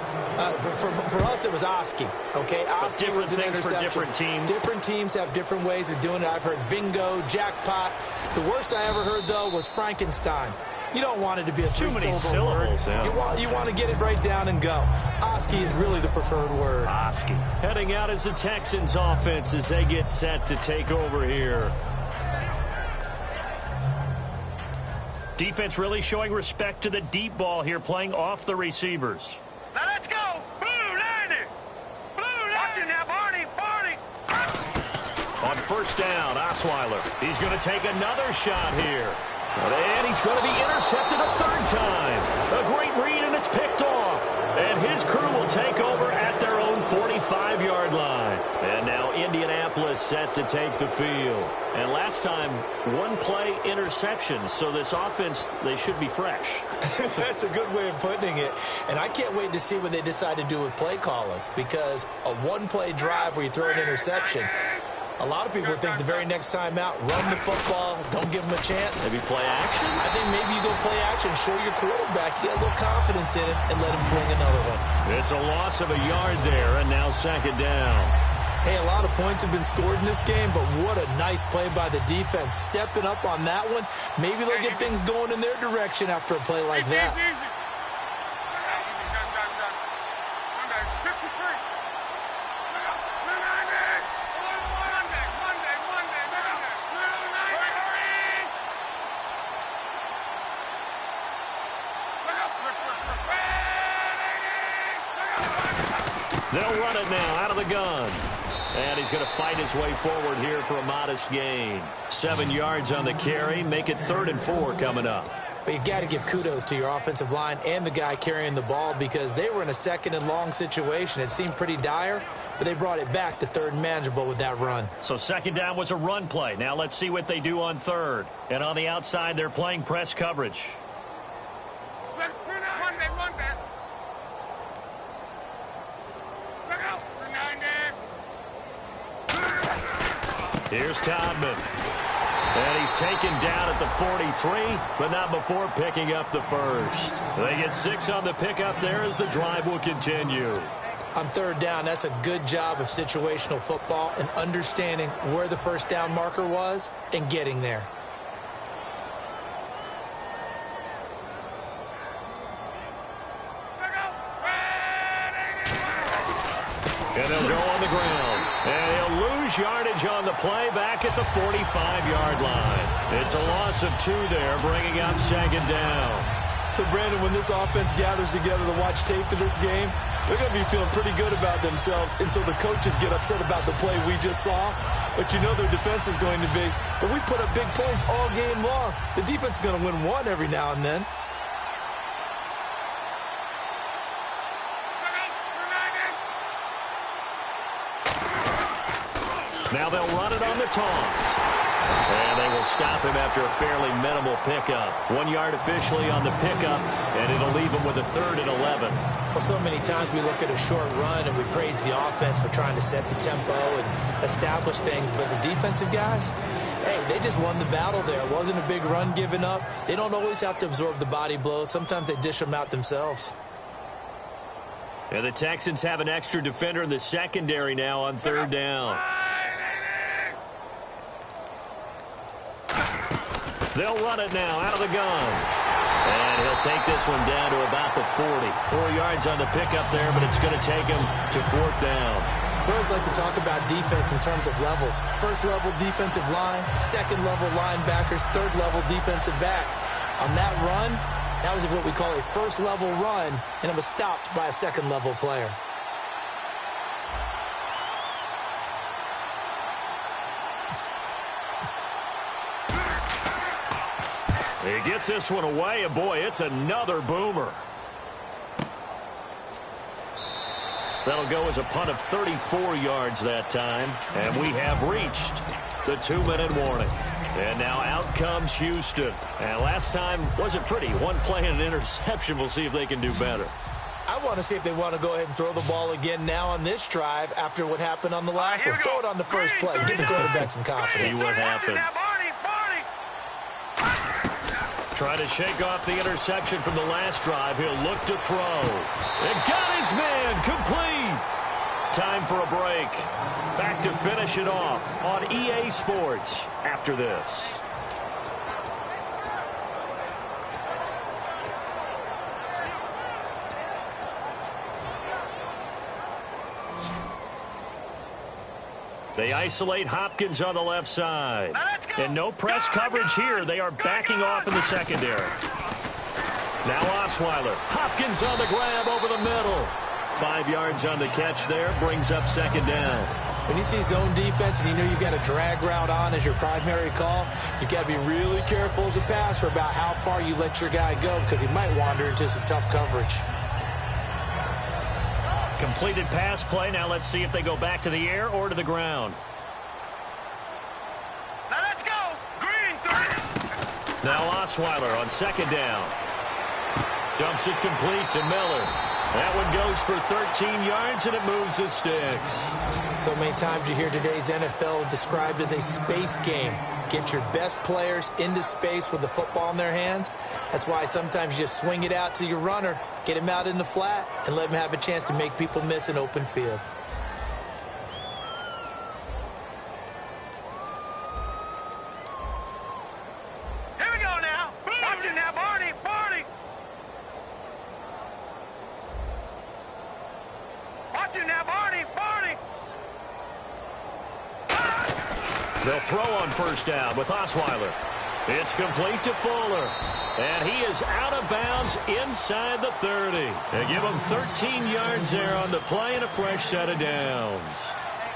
For us, it was Oski. Okay, Oski was an interception. For different teams. Different teams have different ways of doing it. I've heard bingo, jackpot. The worst I ever heard, though, was Frankenstein. You don't want it to be a too many three-syllable word. syllables. Yeah. You want to get it right down and go. Oski is really the preferred word. Oski heading out as the Texans offense as they get set to take over here. Defense really showing respect to the deep ball here, playing off the receivers. Now let's go. Blue 90. Blue 90. Watch it now, Barney. Barney. On first down, Osweiler. He's going to take another shot here. And he's going to be intercepted a third time. A great read, and it's picked off. And his crew will take over at their own 45-yard line. And now Indianapolis set to take the field. And last time, one-play interception. So this offense, they should be fresh. That's a good way of putting it. And I can't wait to see what they decide to do with play calling. Because a one-play drive where you throw an interception, a lot of people think the very next time out, run the football, don't give them a chance. Maybe play action? I think maybe you go play action, show your quarterback, get a little confidence in it, and let him fling another one. It's a loss of a yard there, and now second down. Hey, a lot of points have been scored in this game, but what a nice play by the defense. Stepping up on that one, maybe they'll get things going in their direction after a play like that. They'll run it now out of the gun. And he's going to fight his way forward here for a modest gain. 7 yards on the carry. Make it 3rd and 4 coming up. But you've got to give kudos to your offensive line and the guy carrying the ball because they were in a 2nd and long situation. It seemed pretty dire, but they brought it back to 3rd and manageable with that run. So second down was a run play. Now let's see what they do on 3rd. And on the outside, they're playing press coverage. Here's Todman. And he's taken down at the 43, but not before picking up the first. They get 6 on the pickup there as the drive will continue. On 3rd down, that's a good job of situational football and understanding where the first down marker was and getting there. And they'll go on the ground. And he'll lose yardage on the play back at the 45-yard line. It's a loss of 2 there, bringing up second down. So, Brandon, when this offense gathers together to watch tape of this game, they're going to be feeling pretty good about themselves until the coaches get upset about the play we just saw. But you know their defense is going to be. But we put up big points all game long. The defense is going to win one every now and then. Now they'll run it on the toss. And they will stop him after a fairly minimal pickup. 1 yard officially on the pickup, and it'll leave him with a 3rd and 11. Well, so many times we look at a short run and we praise the offense for trying to set the tempo and establish things. But the defensive guys, hey, they just won the battle there. It wasn't a big run given up. They don't always have to absorb the body blows. Sometimes they dish them out themselves. And the Texans have an extra defender in the secondary now on 3rd down. They'll run it now out of the gun. And he'll take this one down to about the 40. 4 yards on the pickup there, but it's going to take him to 4th down. We always like to talk about defense in terms of levels. 1st level defensive line, 2nd level linebackers, 3rd level defensive backs. On that run, that was what we call a 1st level run, and it was stopped by a 2nd level player. He gets this one away, and boy, it's another boomer. That'll go as a punt of 34 yards that time, and we have reached the 2-minute warning. And now out comes Houston. And last time wasn't pretty. One play and an interception. We'll see if they can do better. I want to see if they want to go ahead and throw the ball again now on this drive after what happened on the last one. Throw it on the first play. Give the quarterback some confidence. See what happens. Try to shake off the interception from the last drive. He'll look to throw. And got his man complete. Time for a break. Back to finish it off on EA Sports after this. They isolate Hopkins on the left side. And no press coverage here. They are backing off in the secondary. Now Osweiler. Hopkins on the grab over the middle. 5 yards on the catch there. Brings up second down. When you see zone defense and you know you've got a drag route on as your primary call, you've got to be really careful as a passer about how far you let your guy go because he might wander into some tough coverage. Completed pass play. Now let's see if they go back to the air or to the ground. Now let's go. Green 3. Now Osweiler on second down. Dumps it complete to Miller. That one goes for 13 yards, and it moves the sticks. So many times you hear today's NFL described as a space game. Get your best players into space with the football in their hands. That's why sometimes you just swing it out to your runner, get him out in the flat, and let him have a chance to make people miss an open field. Here we go now. Watch it now, Barney. Barney. Watch it now, Barney. Barney. They'll throw on first down with Osweiler. It's complete to Fuller. And he is out of bounds inside the 30. They give him 13 yards there on the play and a fresh set of downs.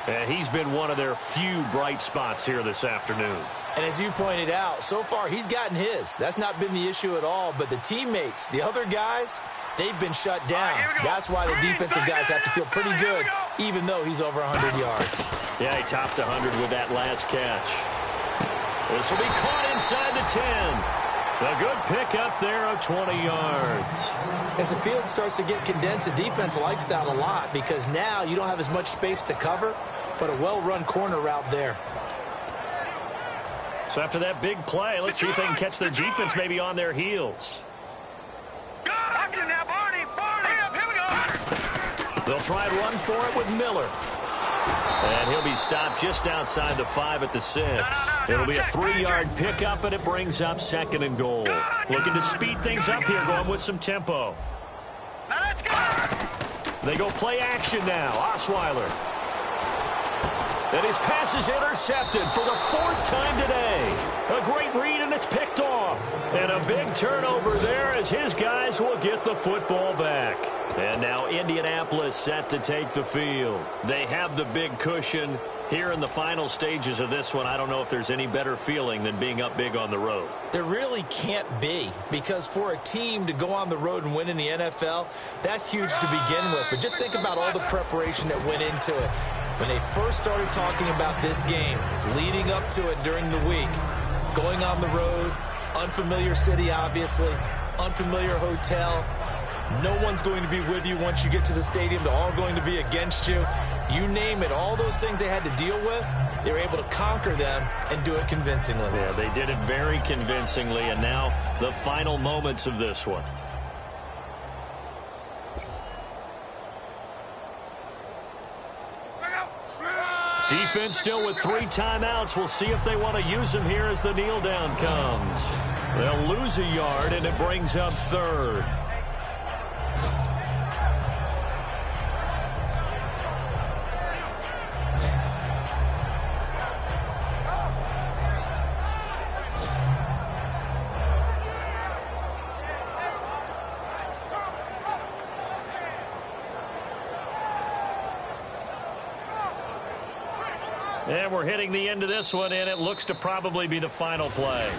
And he's been one of their few bright spots here this afternoon. And as you pointed out, so far he's gotten his. That's not been the issue at all. But the teammates, the other guys, they've been shut down. That's why the defensive guys have to feel pretty good, even though he's over 100 yards. Yeah, he topped 100 with that last catch. This will be caught inside the 10. A good pickup there of 20 yards. As the field starts to get condensed, the defense likes that a lot because now you don't have as much space to cover, but a well-run corner route there. So after that big play, let's see if they can catch their defense maybe on their heels. Watch it now, Barney. Barney. Here we go. They'll try and run for it with Miller. And he'll be stopped just outside the 5 at the 6. It'll be a 3-yard pickup, and it brings up second and goal. Looking to speed things up here, going with some tempo. Now let's go. They go play action now. Osweiler. And his pass is intercepted for the 4th time today. A great read, and it's picked off. And a big turnover there as his guys will get the football back. And now Indianapolis set to take the field. They have the big cushion. Here in the final stages of this one, I don't know if there's any better feeling than being up big on the road. There really can't be, because for a team to go on the road and win in the NFL, that's huge to begin with. But just think about all the preparation that went into it. When they first started talking about this game, leading up to it during the week, going on the road, unfamiliar city, obviously, unfamiliar hotel. No one's going to be with you once you get to the stadium. They're all going to be against you. You name it, all those things they had to deal with, they were able to conquer them and do it convincingly. Yeah, they did it very convincingly, and now the final moments of this one. Defense still with 3 timeouts. We'll see if they want to use them here as the kneel down comes. They'll lose a yard, and it brings up 3rd. And we're hitting the end of this one, and it looks to probably be the final play.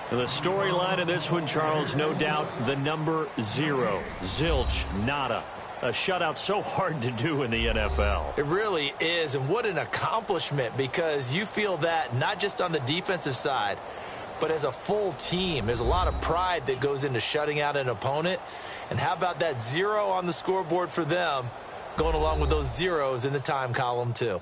The storyline of this one, Charles, no doubt the number 0. Zilch, nada. A shutout so hard to do in the NFL. It really is, and what an accomplishment, because you feel that not just on the defensive side, but as a full team. There's a lot of pride that goes into shutting out an opponent. And how about that 0 on the scoreboard for them, going along with those zeros in the time column too.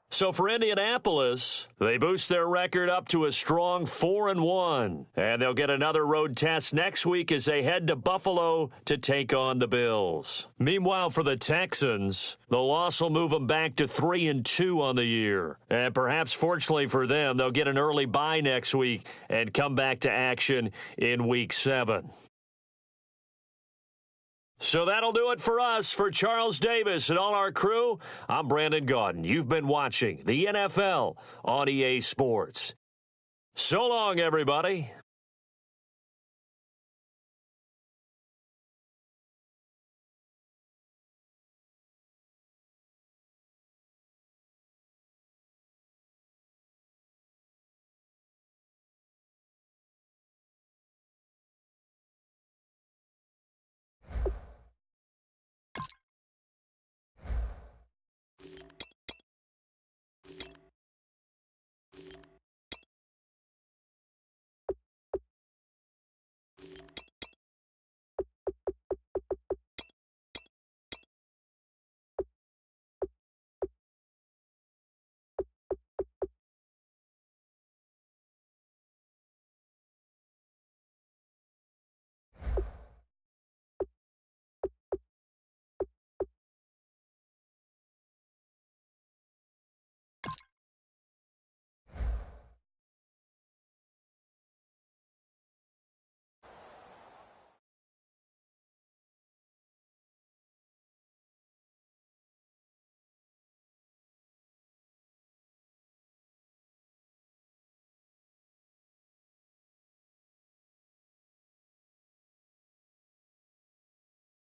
So for Indianapolis, they boost their record up to a strong 4-1. And they'll get another road test next week as they head to Buffalo to take on the Bills. Meanwhile, for the Texans, the loss will move them back to 3-2 on the year. And perhaps fortunately for them, they'll get an early bye next week and come back to action in Week 7. So that'll do it for us. For Charles Davis and all our crew, I'm Brandon Gaudin. You've been watching the NFL on EA Sports. So long, everybody.